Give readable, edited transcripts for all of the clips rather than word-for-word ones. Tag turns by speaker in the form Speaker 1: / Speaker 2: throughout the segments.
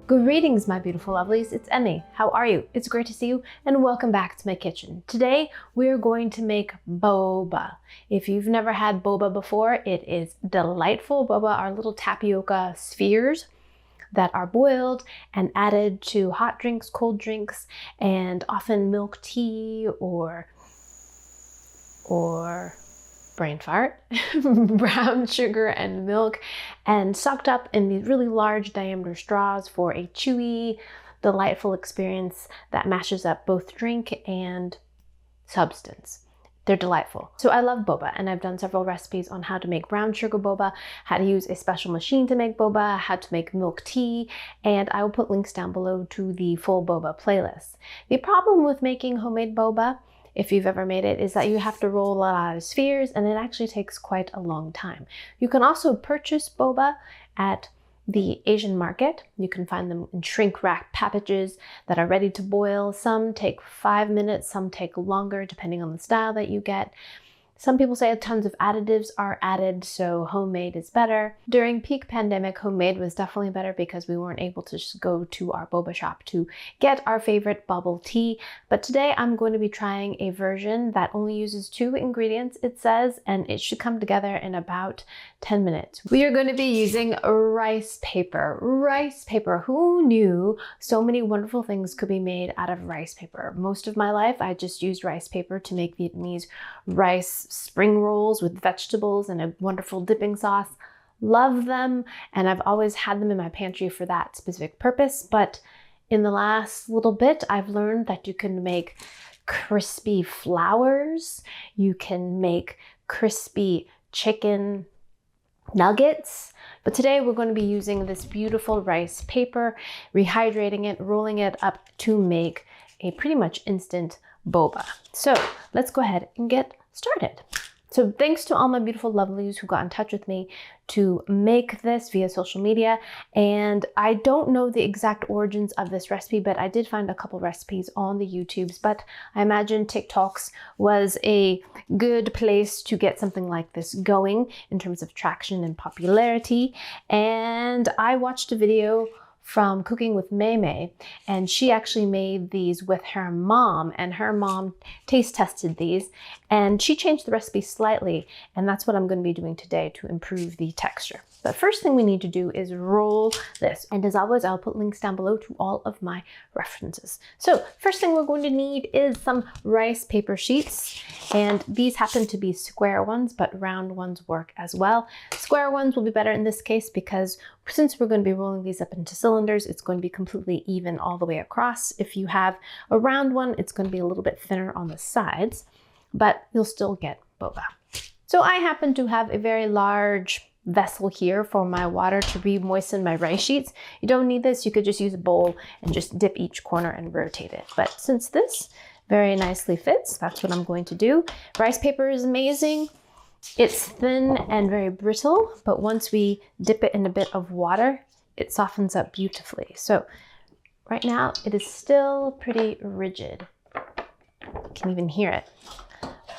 Speaker 1: Greetings, my beautiful lovelies. It's Emmy. How are you? It's great to see you and welcome back to my kitchen. Today, we're going to make boba. If you've never had boba before, it is delightful. Boba are little tapioca spheres that are boiled and added to hot drinks, cold drinks, and often milk tea or brain fart, brown sugar and milk, and sucked up in these really large diameter straws for a chewy, delightful experience that mashes up both drink and substance. They're delightful. So I love boba, and I've done several recipes on how to make brown sugar boba, how to use a special machine to make boba, how to make milk tea, and I will put links down below to the full boba playlist. The problem with making homemade boba, if you've ever made it, is that you have to roll a lot of spheres, and it actually takes quite a long time. You can also purchase boba at the Asian market. You can find them in shrink wrap packages that are ready to boil. Some take 5 minutes, some take longer, depending on the style that you get. Some people say tons of additives are added, so homemade is better. During peak pandemic, homemade was definitely better because we weren't able to just go to our boba shop to get our favorite bubble tea. But today I'm going to be trying a version that only uses 2 ingredients, it says, and it should come together in about 10 minutes. We are going to be using rice paper. Rice paper. Who knew so many wonderful things could be made out of rice paper? Most of my life, I just used rice paper to make Vietnamese rice spring rolls with vegetables and a wonderful dipping sauce. Love them, and I've always had them in my pantry for that specific purpose. But in the last little bit, I've learned that you can make crispy flowers. You can make crispy chicken nuggets. But today we're going to be using this beautiful rice paper, rehydrating it, rolling it up to make a pretty much instant boba. So let's go ahead and get started. So thanks to all my beautiful lovelies who got in touch with me to make this via social media. And I don't know the exact origins of this recipe, but I did find a couple recipes on the YouTubes, but I imagine TikToks was a good place to get something like this going in terms of traction and popularity. And I watched a video from Cooking with Maymay, and she actually made these with her mom, and her mom taste tested these, and she changed the recipe slightly, and that's what I'm going to be doing today to improve the texture. But first thing we need to do is roll this, and as always, I'll put links down below to all of my references. So first thing we're going to need is some rice paper sheets, and these happen to be square ones, but round ones work as well. Square ones will be better in this case because since we're going to be rolling these up into cylinders, it's going to be completely even all the way across. If you have a round one, it's going to be a little bit thinner on the sides, but you'll still get boba. So I happen to have a very large vessel here for my water to re-moisten my rice sheets. You don't need this. You could just use a bowl and just dip each corner and rotate it. But since this very nicely fits, that's what I'm going to do. Rice paper is amazing. It's thin and very brittle, but once we dip it in a bit of water, it softens up beautifully. So right now it is still pretty rigid. You can even hear it.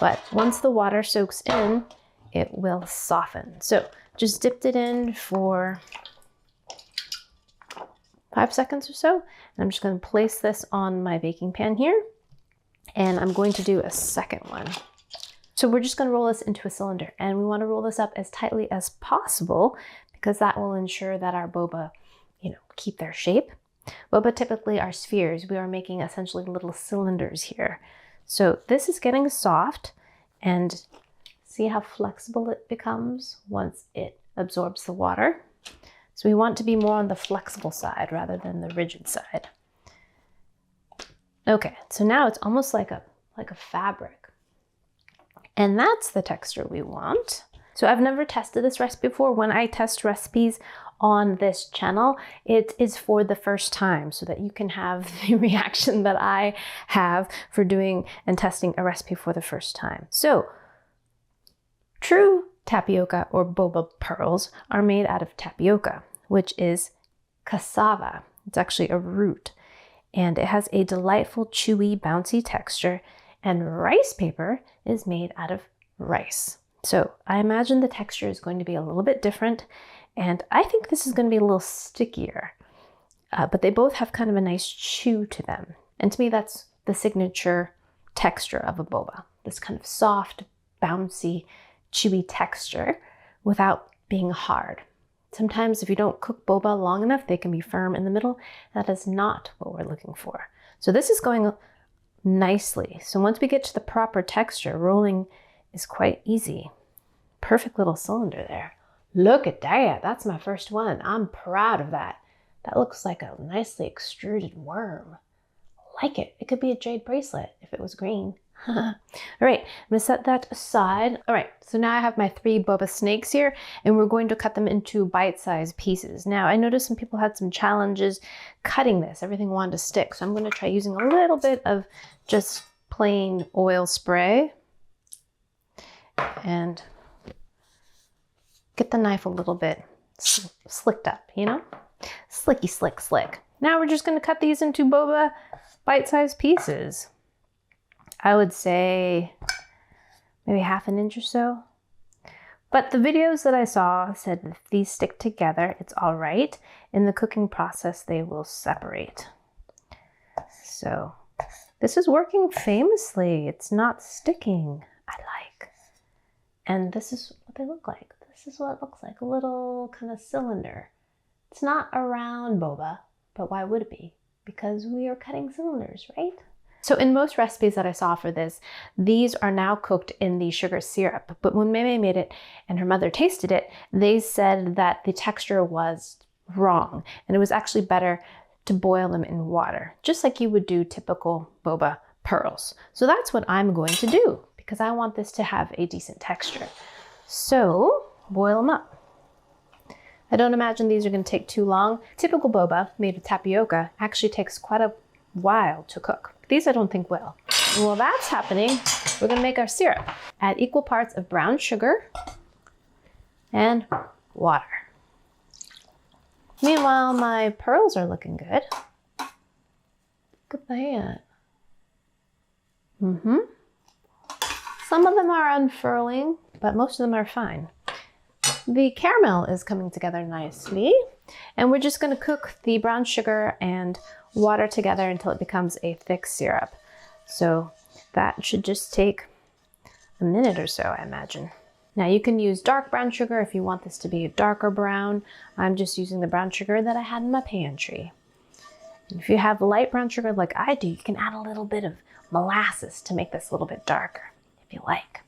Speaker 1: But once the water soaks in, it will soften. So just dipped it in for 5 seconds or so. And I'm just going to place this on my baking pan here. And I'm going to do a second one. So we're just going to roll this into a cylinder, and we want to roll this up as tightly as possible because that will ensure that our boba, keep their shape. Boba typically are spheres. We are making essentially little cylinders here. So this is getting soft, and see how flexible it becomes once it absorbs the water. So we want to be more on the flexible side rather than the rigid side. Okay, so now it's almost like a fabric. And that's the texture we want. So I've never tested this recipe before. When I test recipes on this channel, it is for the first time so that you can have the reaction that I have for doing and testing a recipe for the first time. So true tapioca or boba pearls are made out of tapioca, which is cassava. It's actually a root, and it has a delightful, chewy, bouncy texture. And rice paper is made out of rice. So I imagine the texture is going to be a little bit different, and I think this is going to be a little stickier. but they both have kind of a nice chew to them. And to me, that's the signature texture of a boba. This kind of soft, bouncy, chewy texture without being hard. Sometimes if you don't cook boba long enough, they can be firm in the middle. That is not what we're looking for. So this is going nicely. So once we get to the proper texture, rolling is quite easy. Perfect little cylinder there. Look at that. That's my first one. I'm proud of that. That looks like a nicely extruded worm. I like it. It could be a jade bracelet if it was green. All right, I'm gonna set that aside. All right, so now I have my 3 boba snakes here, and we're going to cut them into bite-sized pieces. Now, I noticed some people had some challenges cutting this. Everything wanted to stick, so I'm gonna try using a little bit of just plain oil spray and get the knife a little bit slicked up, you know? Slicky, slick, slick. Now we're just gonna cut these into boba bite-sized pieces. I would say maybe ½ an inch or so. But the videos that I saw said if these stick together, it's all right. In the cooking process, they will separate. So this is working famously. It's not sticking, I like. And this is what they look like. This is what it looks like, a little kind of cylinder. It's not a round boba, but why would it be? Because we are cutting cylinders, right? So in most recipes that I saw for this, these are now cooked in the sugar syrup. But when Meme made it and her mother tasted it, they said that the texture was wrong. And it was actually better to boil them in water, just like you would do typical boba pearls. So that's what I'm going to do because I want this to have a decent texture. So boil them up. I don't imagine these are going to take too long. Typical boba made with tapioca actually takes quite a while to cook. These I don't think will. And while that's happening, we're going to make our syrup. Add equal parts of brown sugar and water. Meanwhile, my pearls are looking good. Look at that. Some of them are unfurling, but most of them are fine. The caramel is coming together nicely, and we're just going to cook the brown sugar and water together until it becomes a thick syrup. So that should just take a minute or so, I imagine. Now you can use dark brown sugar if you want this to be a darker brown. I'm just using the brown sugar that I had in my pantry. And if you have light brown sugar like I do, you can add a little bit of molasses to make this a little bit darker, if you like.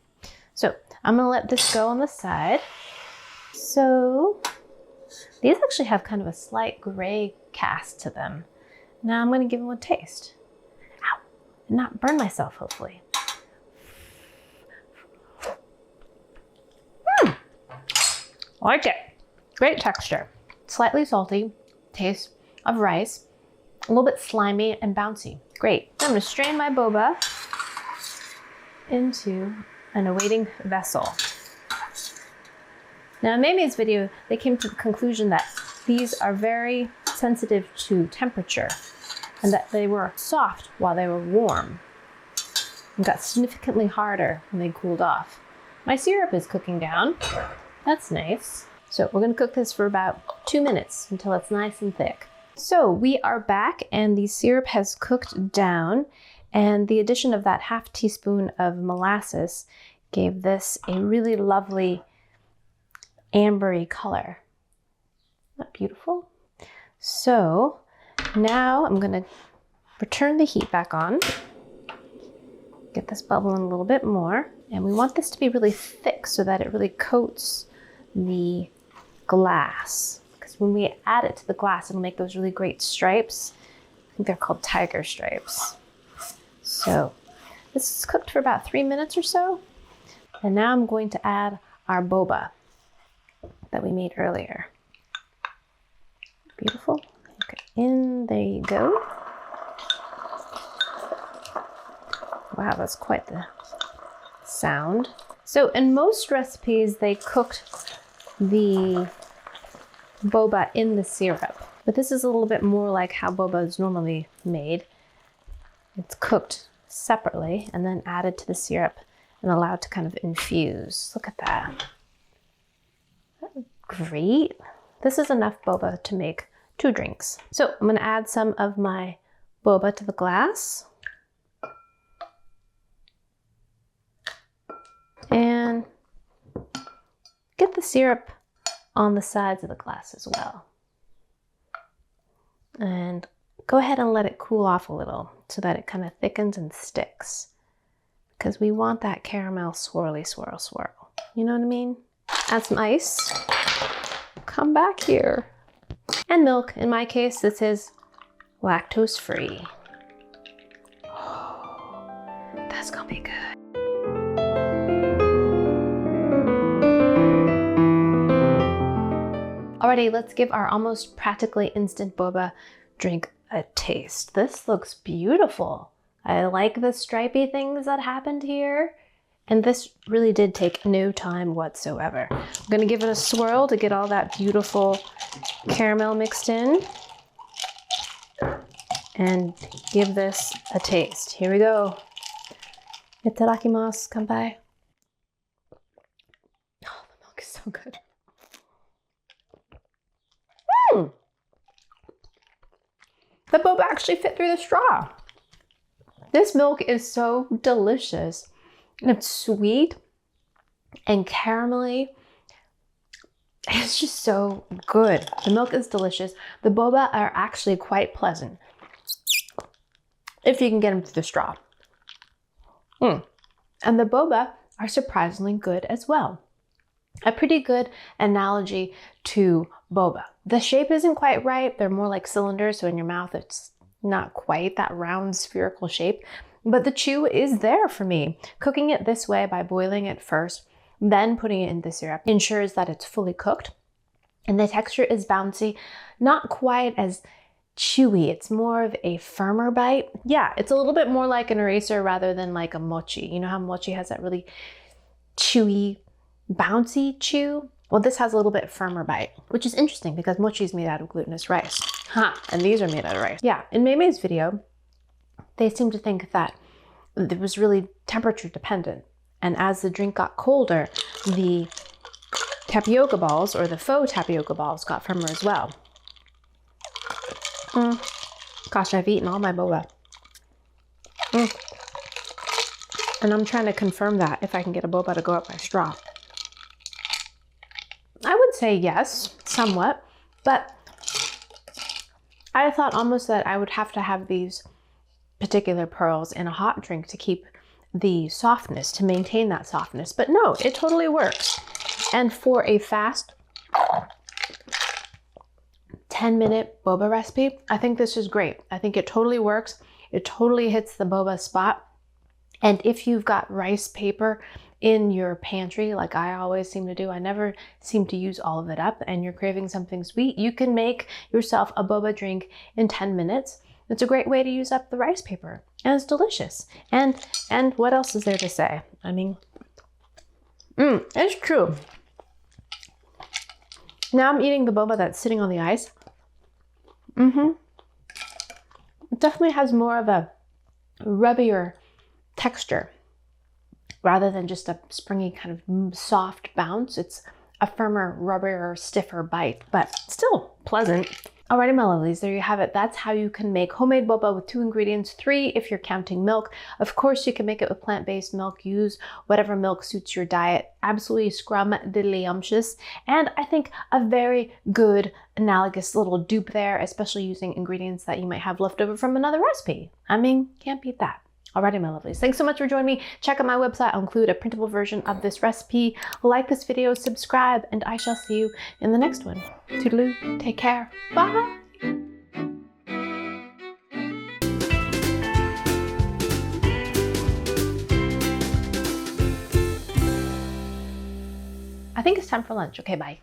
Speaker 1: So I'm gonna let this go on the side. So these actually have kind of a slight gray cast to them. Now I'm going to give them a taste. Ow! And not burn myself, hopefully. I like it. Great texture. Slightly salty. Taste of rice. A little bit slimy and bouncy. Great. I'm going to strain my boba into an awaiting vessel. Now in Meme's video, they came to the conclusion that these are very sensitive to temperature and that they were soft while they were warm and got significantly harder when they cooled off. My syrup is cooking down. That's nice. So we're gonna cook this for about 2 minutes until it's nice and thick. So we are back and the syrup has cooked down, and the addition of that ½ teaspoon of molasses gave this a really lovely ambery color. Isn't that beautiful? So now I'm going to return the heat back on, get this bubbling a little bit more, and we want this to be really thick so that it really coats the glass, because when we add it to the glass it'll make those really great stripes. I think they're called tiger stripes. So this is cooked for about 3 minutes or so, and now I'm going to add our boba that we made earlier. Beautiful. Okay, in there you go. Wow, that's quite the sound. So in most recipes, they cooked the boba in the syrup, but this is a little bit more like how boba is normally made. It's cooked separately and then added to the syrup and allowed to kind of infuse. Look at that. Great. This is enough boba to make 2 drinks. So I'm gonna add some of my boba to the glass. And get the syrup on the sides of the glass as well. And go ahead and let it cool off a little so that it kind of thickens and sticks. Because we want that caramel swirly swirl swirl. You know what I mean? Add some ice. Come back here. And milk. In my case, this is lactose free. Oh, that's gonna be good. Alrighty, let's give our almost practically instant boba drink a taste. This looks beautiful. I like the stripy things that happened here. And this really did take no time whatsoever. I'm gonna give it a swirl to get all that beautiful caramel mixed in. And give this a taste. Here we go. Itadakimasu, kanpai. Oh, the milk is so good. The boba actually fit through the straw. This milk is so delicious. And it's sweet and caramelly. It's just so good. The milk is delicious. The boba are actually quite pleasant if you can get them through the straw. And the boba are surprisingly good as well. A pretty good analogy to boba. The shape isn't quite right. They're more like cylinders, so in your mouth it's not quite that round spherical shape. But the chew is there for me. Cooking it this way by boiling it first, then putting it in the syrup ensures that it's fully cooked. And the texture is bouncy, not quite as chewy. It's more of a firmer bite. Yeah, it's a little bit more like an eraser rather than like a mochi. You know how mochi has that really chewy, bouncy chew? Well, this has a little bit firmer bite, which is interesting because mochi is made out of glutinous rice. And these are made out of rice. Yeah, in Maymay's video, they seem to think that it was really temperature dependent. And as the drink got colder, the tapioca balls or the faux tapioca balls got firmer as well. Gosh, I've eaten all my boba. And I'm trying to confirm that if I can get a boba to go up my straw. I would say yes, somewhat, but I thought almost that I would have to have these particular pearls in a hot drink to keep the softness, to maintain that softness. But no, it totally works. And for a fast 10-minute boba recipe, I think this is great. I think it totally works. It totally hits the boba spot. And if you've got rice paper in your pantry, like I always seem to do, I never seem to use all of it up, and you're craving something sweet, you can make yourself a boba drink in 10 minutes. It's a great way to use up the rice paper, and it's delicious. And what else is there to say? I mean, it's true. Now I'm eating the boba that's sitting on the ice. It definitely has more of a rubbier texture rather than just a springy kind of soft bounce. It's a firmer, rubbier, stiffer bite, but still pleasant. Alrighty, my lovelies, there you have it. That's how you can make homemade boba with 2 ingredients, 3 if you're counting milk. Of course, you can make it with plant-based milk. Use whatever milk suits your diet. Absolutely scrum-diddly-umptious. And I think a very good analogous little dupe there, especially using ingredients that you might have left over from another recipe. I mean, can't beat that. Alrighty, my lovelies, thanks so much for joining me. Check out my website. I'll include a printable version of this recipe. Like this video, subscribe, and I shall see you in the next one. Toodaloo, take care, bye! I think it's time for lunch. Okay, bye.